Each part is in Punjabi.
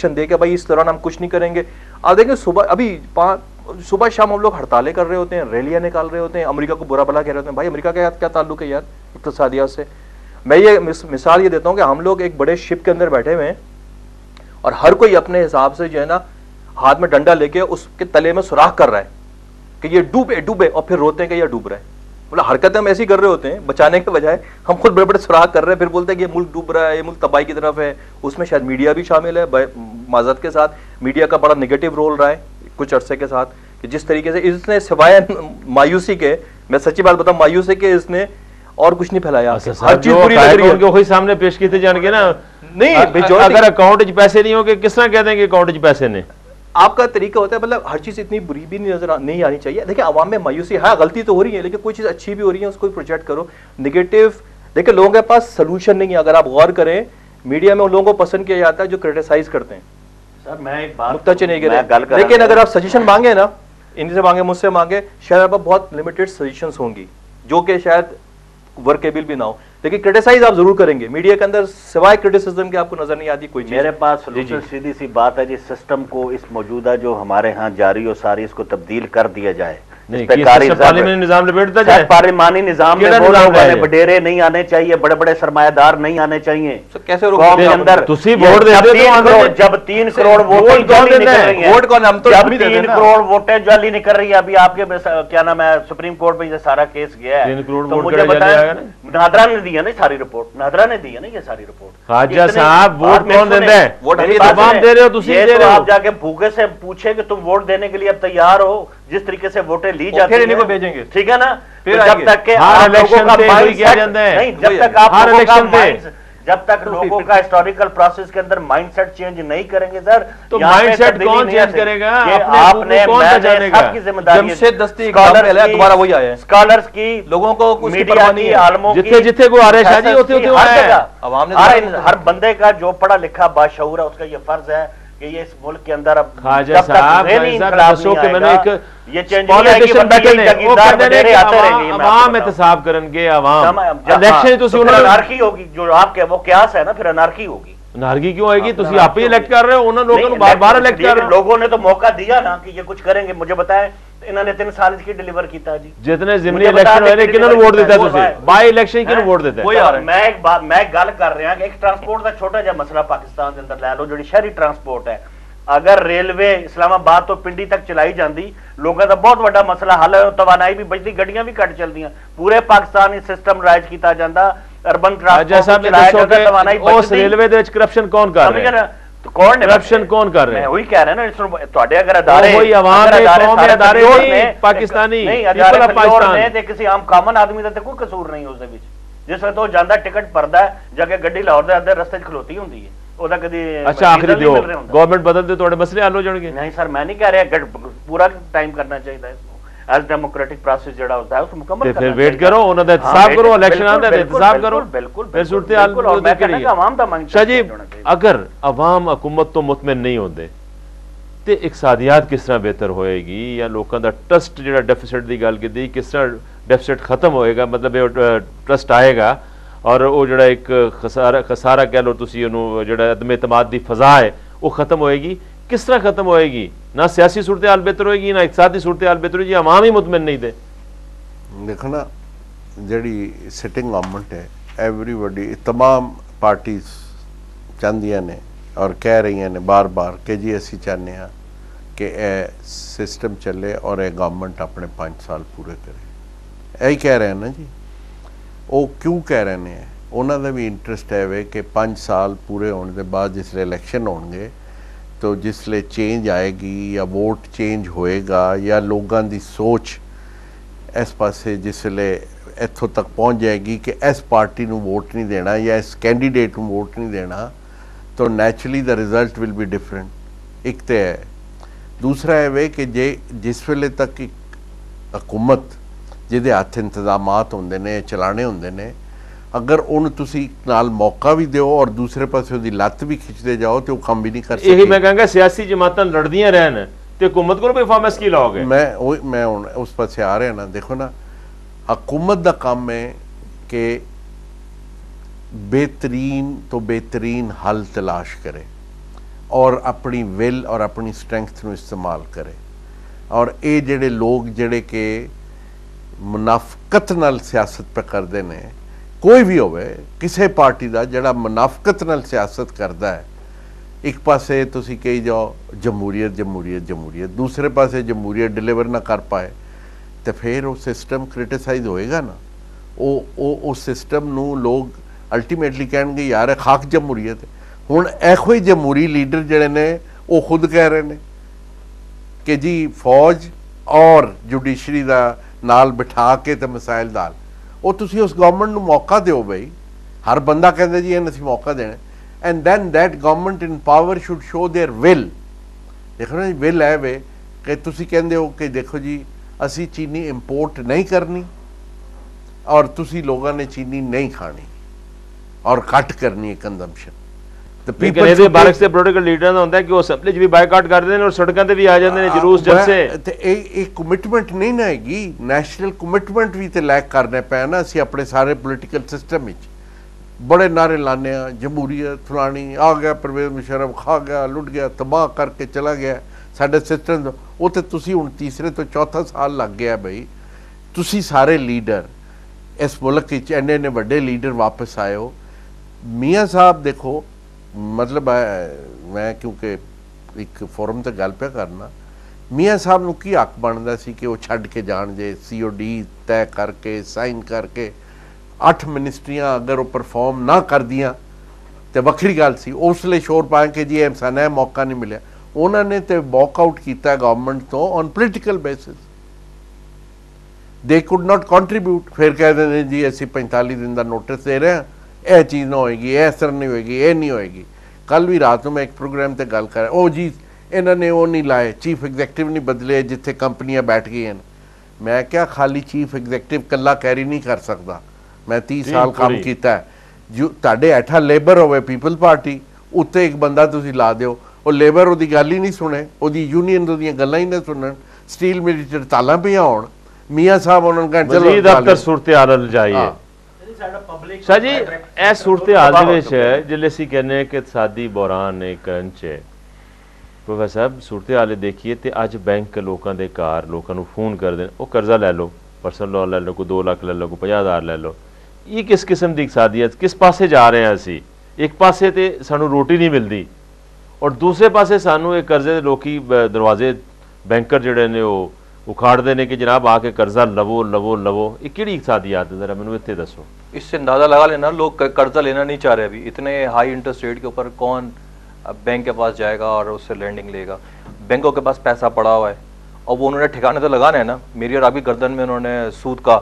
دے کہ بھائی اس دوران ہم کچھ نہیں کریں گے. آپ دیکھیں صبح شام ہم لوگ ہڑتالیں کر رہے ہوتے ہیں, ریلیاں نکال رہے ہوتے ہیں, امریکہ کو برا بھلا کہہ رہے ہوتے ہیں. بھائی امریکہ کا کیا تعلق ہے یار اقتصادیات سے؟ میں یہ مثال یہ دیتا ہوں کہ ہم لوگ ایک بڑے شپ کے اندر بیٹھے ہوئے ہیں اور ہر کوئی اپنے حساب سے جو ہے نا ہاتھ میں ڈنڈا لے کے اس کے تلے میں سوراخ کر رہا ہے کہ یہ ڈوبے ڈوبے, اور پھر روتے ہیں کہ یہ ڈوب رہا ہے. مطلب حرکتیں ہم ایسی کر رہے ہوتے ہیں بچانے کے بجائے, ہم خود بڑے بڑے سوراخ کر رہے ہیں, پھر بولتے ہیں کہ یہ ملک ڈوب رہا ہے, یہ ملک تباہی کی طرف ہے. اس میں شاید میڈیا بھی شامل ہے. معذرت کے ساتھ میڈیا کا بڑا نگیٹو رول رہا ہے کچھ عرصے کے ساتھ, کہ جس طریقے سے اس نے سوائے مایوسی کے, میں سچی بات بتاؤں, مایوسی کے اس نے اور کچھ نہیں پھیلایا. ہر چیز پوری لگ رہی ہے, وہی سامنے پیش کیتے جان کے نا. نہیں اگر اکاؤنٹ وچ پیسے نہیں ہوں گے کس طرح کہہ دیں گے اکاؤنٹ وچ پیسے نے؟ آپ کا طریقہ ہوتا ہے, مطلب ہر چیز اتنی بری بھی نہیں آنی چاہیے. دیکھیں عوام میں مایوسی ہے, غلطی تو ہو رہی ہے, لیکن کوئی چیز اچھی بھی ہو رہی ہے اس کو پروجیکٹ کرو. نگیٹو دیکھیں لوگوں کے پاس سلوشن نہیں ہے. اگر آپ غور کریں میڈیا میں ان لوگوں کو پسند کیا جاتا ہے جو کرٹیسائز کرتے ہیں. سر میں ایک بات متچے نہیں کرے, لیکن اگر آپ سجیشن مانگے نا, ان سے مانگے, مجھ سے مانگے, شاید آپ بہت لمیٹڈ سجیشنز ہوں گی جو کہ شاید ورکیبل بھی نہ ہو, لیکن کرٹیسائز آپ ضرور کریں گے. میڈیا کے اندر سوائے کرٹیسزم کے آپ کو نظر نہیں آتی کوئی چیز. میرے پاس سلوشن سیدھی سی بات ہے جی, سسٹم کو اس موجودہ جو ہمارے ہاں جاری و ساری اس کو تبدیل کر دیا جائے. پارلیمانی نظام لپیٹتا جائے. پارلیمانی نظام میں وہ لوگ وڈیرے نہیں آنے چاہیے, بڑے بڑے سرمایہ دار نہیں آنے چاہیے. کیسے جب 3 کروڑ ووٹیں جعلی نکل رہی ہے, ابھی آپ کے کیا نام ہے سپریم کورٹ میں یہ سارا کیس گیا ہے, تو مجھے بتائیں نادرا نے دی ہے نا ساری رپورٹ, نادرا نے دی ہے نا یہ ساری رپورٹ. خواجہ صاحب ووٹ کون دیتا ہے؟ ووٹ عوام دے رہے ہو, تسی دے رہے ہو. آپ جا کے بھوکے سے پوچھے کہ تم ووٹ دینے کے لیے اب تیار ہو, جس طریقے سے ووٹیں لی جاتی ہیں انہیں کو بھیجیں گے, ٹھیک ہے نا. جب تک لوگوں کا ہسٹوریکل پروسیس کے اندر مائنڈ سیٹ چینج نہیں کریں گے سر, تو مائنڈ سیٹ کون چینج کرے گا؟ آپ نے سب کی ذمہ داری ہے, اسکالرس کی, لوگوں کو, میڈیا کی, عالموں کی, جتھے جتھے کو آ رہے شاہ جی ہوتے ہوتے ہر بندے کا جو پڑھا لکھا باشعور ہے اس کا یہ فرض ہے کہ یہ اس ملک کے اندر اب خواجہ صاحب یہ چینج عوام احتساب کرن گے, عوام الیکشن انارکی ہوگی, جو آپ کے وہ قیاس ہے نا, پھر انارکی ہوگی. انارکی کیوں ہوئے گی؟ تسی آپ ہی الیکٹ کر رہے ہو, انہوں لوگوں بار بار الیکٹ کر رہے ہو. لوگوں نے تو موقع دیا نا کہ یہ کچھ کریں گے. مجھے بتائیں انہوں نے 3 سال کی ڈیلیور کیتا جی. جتنے ضمنی الیکشن ہوئے نے کنہوں ووٹ دیتا ہے تسی؟ بائی الیکشن کنہوں ووٹ دیتا ہے؟ میں گل کر رہا کہ ایک ٹرانسپورٹ کا چھوٹا جا مسئلہ پاکستان کے اندر لے لو, جو شہری ٹرانسپورٹ ہے. اگر ریلوے اسلام آباد تو پنڈی تک چلائی جاندی, لوگوں کا بہت بڑا مسئلہ حل ہے, توانائی بھی بچتی, گڈیاں بھی کٹ چلتی ہیں, پورے پاکستانی سسٹم رائج کیتا جاندہ, اربن ٹرانسپورٹ چلایا جاندہ, توانائی بچتی. اس ریلوے دے وچ کرپشن کون کر رہے ہیں؟ کون ہے کرپشن کون کر رہے ہیں؟ میں وہی کہہ رہا ہوں نا, تواڈے اگر ادارے وہی عوام دے قوم دے ادارے نہیں, پاکستانی نہیں ادارے پاکستان نے تے کسی عام کامن آدمی دا تے کوئی قصور نہیں اس دے وچ. جس وقت وہ جاندہ ٹکٹ پردا ہے, جا کے گڈی لاہور دے اندر رستے وچ کھلوتی ہوندی ہے, اچھا آخری دیو گورنمنٹ بدل دے توڑے مسئلے حل ہو جائیں گے. نہیں سر میں نہیں کہہ رہا, پورا ٹائم کرنا چاہیے اس کو. ایز ڈیموکریٹک پروسیس جڑا ہوتا ہے اس کو مکمل کرنا. پھر ویٹ کرو, انہاں دا احتساب کرو, الیکشن آندا ہے احتساب کرو. بالکل پھر صورتحال میں کہنا کہ عوام دا مانگ. شاہ جی اگر عوام حکومت تو مطمئن نہیں ہوندے تے اقتصادیات کس طرح بہتر ہوئے گی, یا لوکاں دا ٹرسٹ جڑا ڈیفیسٹ دی گل کیتی کس طرح ڈیفیسٹ ختم ہوئے گا, مطلب ٹرسٹ آئے گا اور وہ جڑا ایک خسارہ کہہ لو تسی انہوں جڑا عدم اعتماد دی فضا ہے وہ ختم ہوئے گی؟ کس طرح ختم ہوئے گی؟ نہ سیاسی صورتحال بہتر ہوئے گی نہ اقتصادی صورتحال بہتر ہوئے گی, عوام ہی مطمئن نہیں دے. دیکھنا جڑی سٹنگ گورنمنٹ ہے, ایوری بڈی تمام پارٹیز چاہدیاں نے اور کہہ رہی ہیں بار بار کہ جی اسی چاہنے ہیں کہ اے سسٹم چلے اور اے گورنمنٹ اپنے 5 سال پورے کرے. یہی کہہ رہے ہیں نا جی. وہ کیوں کہہ رہے ہیں؟ انہوں نے بھی انٹرسٹ ہے کہ 5 سال پورے ہونے کے بعد جسے الیکشن ہون گے تو جسے چینج آئے گی یا ووٹ چینج ہوئے گا یا لوگوں دی سوچ اس پاسے جسے اتوں تک پہنچ جائے گی کہ اس پارٹی نو ووٹ نہیں دینا یا اس کینڈیڈیٹ نو ووٹ نہیں دینا, تو نیچرلی دا رزلٹ ول بی ڈفرینٹ. ایک تو ہے. دوسرا ہے کہ جس ویلے تک حکومت جہدے ہاتھ انتظامات ہوندے نے چلانے ہوندے نے, اگر ان تسی نال موقع بھی دیو اور دوسرے پاسے دی لت بھی کھچ دے جاؤ تو وہ کام بھی نہیں کر سکتے. یہی میں کہوں گا سیاسی جماعتاں لڑدیاں رہن تے حکومت کو پرفارمنس کی لاؤ گے. میں اس پاسے آ رہا نا. دیکھو نا, حکومت دا کام ہے کہ بہترین تو بہترین حل تلاش کرے ਔਰ ਆਪਣੀ ਵਿਲ ਔਰ ਆਪਣੀ ਸਟਰੈਂਥ ਨੂੰ ਇਸਤੇਮਾਲ ਕਰੇ। ਔਰ ਇਹ ਜਿਹੜੇ ਲੋਕ ਜਿਹੜੇ ਕਿ ਮੁਨਾਫਕਤ ਨਾਲ ਸਿਆਸਤ ਪੇ ਕਰਦੇ ਨੇ, ਕੋਈ ਵੀ ਹੋਵੇ ਕਿਸੇ ਪਾਰਟੀ ਦਾ ਜਿਹੜਾ ਮੁਨਾਫਕਤ ਨਾਲ ਸਿਆਸਤ ਕਰਦਾ ਹੈ, ਇੱਕ ਪਾਸੇ ਤੁਸੀਂ ਕਹੀ ਜਾਓ ਜਮਹੂਰੀਅਤ ਜਮਹੂਰੀਅਤ ਜਮਹੂਰੀਅਤ, ਦੂਸਰੇ ਪਾਸੇ ਜਮਹੂਰੀਅਤ ਡਿਲੀਵਰ ਨਾ ਕਰ ਪਾਏ, ਤੇ ਫਿਰ ਉਹ ਸਿਸਟਮ ਕ੍ਰਿਟਿਸਾਈਜ਼ ਹੋਏਗਾ ਨਾ। ਉਹ ਸਿਸਟਮ ਨੂੰ ਲੋਕ ਅਲਟੀਮੇਟਲੀ ਕਹਿਣਗੇ ਯਾਰ ਇਹ ਖਾਕ ਜਮਹੂਰੀਅਤ ਹੈ। ਹੁਣ ਇਹੋ ਹੀ ਜਮਹੂਰੀ ਲੀਡਰ ਜਿਹੜੇ ਨੇ ਉਹ ਖੁਦ ਕਹਿ ਰਹੇ ਨੇ ਕਿ ਜੀ ਫੌਜ ਔਰ ਜੁਡੀਸ਼ਰੀ ਦਾ ਨਾਲ ਬਿਠਾ ਕੇ ਤੇ ਮਿਸਾਈਲ ਦਾ ਉਹ ਤੁਸੀਂ ਉਸ ਗਵਰਨਮੈਂਟ ਨੂੰ ਮੌਕਾ ਦਿਓ ਬਈ। ਹਰ ਬੰਦਾ ਕਹਿੰਦਾ ਜੀ ਇਹਨੂੰ ਅਸੀਂ ਮੌਕਾ ਦੇਣਾ, and then that government in power should show their will. ਦੇਖੋ ਨਾ, ਵਿਲ ਹੈ ਵੇ ਕਿ ਤੁਸੀਂ ਕਹਿੰਦੇ ਹੋ ਕਿ ਦੇਖੋ ਜੀ ਅਸੀਂ ਚੀਨੀ ਇੰਪੋਰਟ ਨਹੀਂ ਕਰਨੀ ਔਰ ਤੁਸੀਂ ਲੋਕਾਂ ਨੇ ਚੀਨੀ ਨਹੀਂ ਖਾਣੀ ਔਰ ਘੱਟ ਕਰਨੀ ਹੈ ਕੰਜ਼ੰਪਸ਼ਨ। ਲੇਕਿਨ ਇਹਦੇ ਬਾਰਕ ਸੇ ਪੋਲੀਟੀਕਲ ਲੀਡਰਾਂ ਦਾ ਹੁੰਦਾ ਕਿ ਉਹ ਅਸੈਂਬਲੀ 'ਚ ਵੀ ਬਾਈਕਾਟ ਕਰਦੇ ਨੇ ਔਰ ਸੜਕਾਂ ਤੇ ਵੀ ਆ ਜਾਂਦੇ ਨੇ ਜਲੂਸ ਜਲਸੇ। ਤੇ ਇਹ ਕਮਿਟਮੈਂਟ ਨਹੀਂ ਨਾ ਹੈਗੀ, ਨੈਸ਼ਨਲ ਕਮਿਟਮੈਂਟ ਵੀ ਤੇ ਲੈਕ ਕਰਨੇ ਪਏ ਨਾ। ਅਸੀਂ ਆਪਣੇ ਸਾਰੇ ਪੋਲੀਟੀਕਲ ਸਿਸਟਮ ਵਿੱਚ ਬੜੇ ਨਾਰੇ ਲਾਉਂਦੇ ਹਾਂ, ਜਮਹੂਰੀਅਤ ਫਲਾਣੀ ਆ ਗਿਆ, ਪਰਵੇਜ਼ ਮੁਸ਼ਰਫ ਖਾ ਗਿਆ, ਲੁੱਟ ਗਿਆ, ਤਬਾਹ ਕਰਕੇ ਚਲਾ ਗਿਆ ਸਾਡੇ ਸਿਸਟਮ। ਉਹ ਤੇ ਤੁਸੀਂ ਹੁਣ ਤੀਸਰੇ ਤੋਂ ਚੌਥਾ ਸਾਲ ਲੱਗ ਗਿਆ ਬਈ। ਤੁਸੀਂ ਸਾਰੇ ਲੀਡਰ ਇਸ ਮੁਲਕ ਵਿੱਚ ਇੰਨੇ ਇੰਨੇ ਵੱਡੇ ਲੀਡਰ ਵਾਪਸ ਆਏ ਹੋ। ਮੀਆਂ ਸਾਹਿਬ ਦੇਖੋ, ਮਤਲਬ ਮੈਂ ਕਿਉਂਕਿ ਇੱਕ ਫੋਰਮ ਤੇ ਗੱਲ ਪਿਆ ਕਰਨਾ, ਮੀਆਂ ਸਾਹਿਬ ਨੂੰ ਕੀ ਹੱਕ ਬਣਦਾ ਸੀ ਕਿ ਉਹ ਛੱਡ ਕੇ ਜਾਣ ਜੇ COD ਤੈਅ ਕਰਕੇ ਸਾਈਨ ਕਰਕੇ 8 ਮਿਨਿਸਟਰੀਆਂ ਅਗਰ ਉਹ ਪਰਫਾਰਮ ਨਾ ਕਰਦੀਆਂ ਤੇ ਵੱਖਰੀ ਗੱਲ ਸੀ। ਉਸ ਲਈ ਸ਼ੋਰ ਪਾ ਕੇ ਜੀ ਸਾਨੂੰ ਇਹ ਮੌਕਾ ਨਹੀਂ ਮਿਲਿਆ। ਉਹਨਾਂ ਨੇ ਤੇ ਵਾਕਆਊਟ ਕੀਤਾ ਗਵਰਨਮੈਂਟ ਤੋਂ ਔਨ ਪੋਲੀਟੀਕਲ ਬੇਸਿਸ। ਦੇ ਕੁਡ ਨਾਟ ਕੰਟਰੀਬਿਊਟ। ਫਿਰ ਕਹਿੰਦੇ ਨੇ ਜੀ ਅਸੀਂ 45 ਦਿਨ ਦਾ ਨੋਟਿਸ ਦੇ ਰਹੇ ਹਾਂ, ਇਹ ਚੀਜ਼ ਨਾ ਹੋਏਗੀ, ਇਹ ਅਸਰ ਨਹੀਂ ਹੋਏਗੀ, ਇਹ ਨਹੀਂ ਹੋਏਗੀ। ਕੱਲ ਵੀ ਰਾਤ ਨੂੰ ਮੈਂ ਇੱਕ ਪ੍ਰੋਗਰਾਮ ਤੇ ਗੱਲ ਕਰ ਰਿਹਾ, ਉਹ ਜੀ ਇਹਨਾਂ ਨੇ ਉਹ ਨਹੀਂ ਲਾਏ, ਚੀਫ ਐਗਜ਼ੈਕਟਿਵ ਨਹੀਂ ਬਦਲੇ ਜਿੱਥੇ ਕੰਪਨੀਆਂ ਬੈਠ ਗਈਆਂ ਨੇ। ਮੈਂ ਕਿਹਾ ਖਾਲੀ ਚੀਫ ਐਗਜ਼ੈਕਟਿਵ ਇਕੱਲਾ ਕੈਰੀ ਨਹੀਂ ਕਰ ਸਕਦਾ। ਮੈਂ 30 ਸਾਲ ਕੰਮ ਕੀਤਾ। ਜੋ ਤੁਹਾਡੇ ਹੇਠਾਂ ਲੇਬਰ ਹੋਵੇ ਪੀਪਲ ਪਾਰਟੀ, ਉੱਤੇ ਇੱਕ ਬੰਦਾ ਤੁਸੀਂ ਲਾ ਦਿਓ, ਉਹ ਲੇਬਰ ਉਹਦੀ ਗੱਲ ਹੀ ਨਹੀਂ ਸੁਣੇ, ਉਹਦੀ ਯੂਨੀਅਨ ਉਹਦੀਆਂ ਗੱਲਾਂ ਹੀ ਨਾ ਸੁਣਨ, ਸਟੀਲ ਮਿਲ 'ਚ ਹੜਤਾਲਾਂ ਪਈਆਂ ਹੋਣ, ਮੀਆਂ ਸਾਹਿਬ ਉਹਨਾਂ ਨੂੰ ਕਹਿਣ ਚਲੋ ਦਫ਼ਤਰ ਸੂਰਤ-ਏ-ਹਾਲ ਜਾਈਏ। ਸ਼ਾਹ ਜੀ ਇਹ ਸੂਰਤ-ਏ-ਹਾਲ ਦੇ ਵਿੱਚ ਜਿਲੇ ਅਸੀਂ ਕਹਿੰਦੇ ਕਿ ਇਕਤਸਾਦੀ ਬੁਹਰਾਨ ਇੱਕ ਅੰਚ ਹੈ, ਪ੍ਰੋਫੈਸਰ ਸਾਹਿਬ ਸੂਰਤ-ਏ-ਹਾਲ ਦੇਖੀਏ ਤੇ ਅੱਜ ਬੈਂਕ ਲੋਕਾਂ ਦੇ ਘਰ ਲੋਕਾਂ ਨੂੰ ਫੋਨ ਕਰਦੇ ਨੇ, ਉਹ ਕਰਜ਼ਾ ਲੈ ਲਓ, ਪਰਸਨਲ ਲੋਨ ਲੈ ਲਓ, ਕੋਈ 2 ਲੱਖ ਲੈ ਲਓ, ਕੋਈ 50,000 ਲੈ ਲਓ। ਇਹ ਕਿਸ ਕਿਸਮ ਦੀ ਇਕਤਸਾਦੀਅਤ, ਕਿਸ ਪਾਸੇ ਜਾ ਰਹੇ ਹਾਂ ਅਸੀਂ? ਇੱਕ ਪਾਸੇ ਤੇ ਸਾਨੂੰ ਰੋਟੀ ਨਹੀਂ ਮਿਲਦੀ ਔਰ ਦੂਸਰੇ ਪਾਸੇ ਸਾਨੂੰ ਇਹ ਕਰਜ਼ੇ ਦੇ ਲੋਕੀ ਦਰਵਾਜ਼ੇ ਬੈਂਕਰ ਜਿਹੜੇ ਨੇ ਉਹ उखाड़ते हैं कि जनाब आके कर्जा लवो लवो लवो। ये किहड़ी इकतसादियात है, जरा मैनू इत्थे दसो। इससे अंदाज़ा लगा लेना लोग कर्जा लेना नहीं चाह रहे। अभी इतने हाई इंटरेस्ट रेट के ऊपर कौन बैंक के पास जाएगा और उससे लैंडिंग लेगा? बैंकों के पास पैसा पड़ा हुआ है और वो उन्होंने ठिकाने तो लगाना है ना। मेरी और आपकी गर्दन में उन्होंने सूद का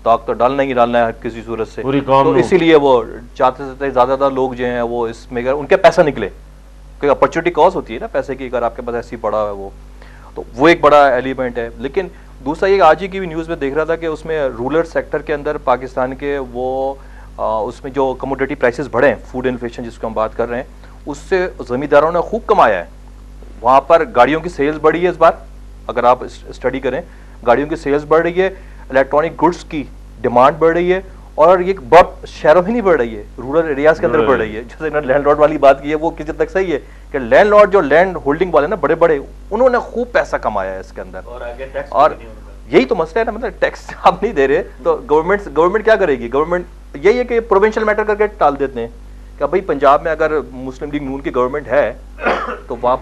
ताक तो डालना ही डालना है किसी सूरत से, तो इसीलिए वो चाहते से ज़्यादा लोग जो हैं वो इसमें उनके पैसा निकले। कोई अपॉर्चुनिटी कॉस्ट होती है ना पैसे की, अगर आपके पास ऐसी पड़ा हुआ है वो, तो वो एक बड़ा एलिमेंट है। लेकिन दूसरा ये आज ही की भी न्यूज़ में देख रहा था कि उसमें रूरल सेक्टर के अंदर पाकिस्तान के वो उसमें जो कमोडिटी प्राइसेस बढ़े हैं, फूड इन्फ्लेशन जिसको हम बात कर रहे हैं, उससे ज़मींदारों ने खूब कमाया है। वहाँ पर गाड़ियों की सेल्स बढ़ी है इस बार, अगर आप स्टडी करें गाड़ियों की सेल्स बढ़ रही है, इलेक्ट्रॉनिक गुड्स की डिमांड बढ़ रही है और ये बहुत शहरों में नहीं बढ़ रही है, रूरल एरियाज़ के अंदर बढ़ रही है। जैसे इन्होंने लैंड लॉर्ड वाली बात की है, वो किसी तक सही है कि लैंड लॉर्ड जो लैंड होल्डिंग वाले ना बड़े बड़े, उन्होंने खूब पैसा कमाया है इसके अंदर। और यही तो मसला है ना, मतलब टैक्स आप नहीं दे रहे तो गवर्नमेंट क्या करेगी? गवर्नमेंट यही है कि प्रोविंशियल मैटर करके टाल देते हैं कि भाई पंजाब में अगर मुस्लिम लीग नून की गवर्नमेंट है तो वहाँ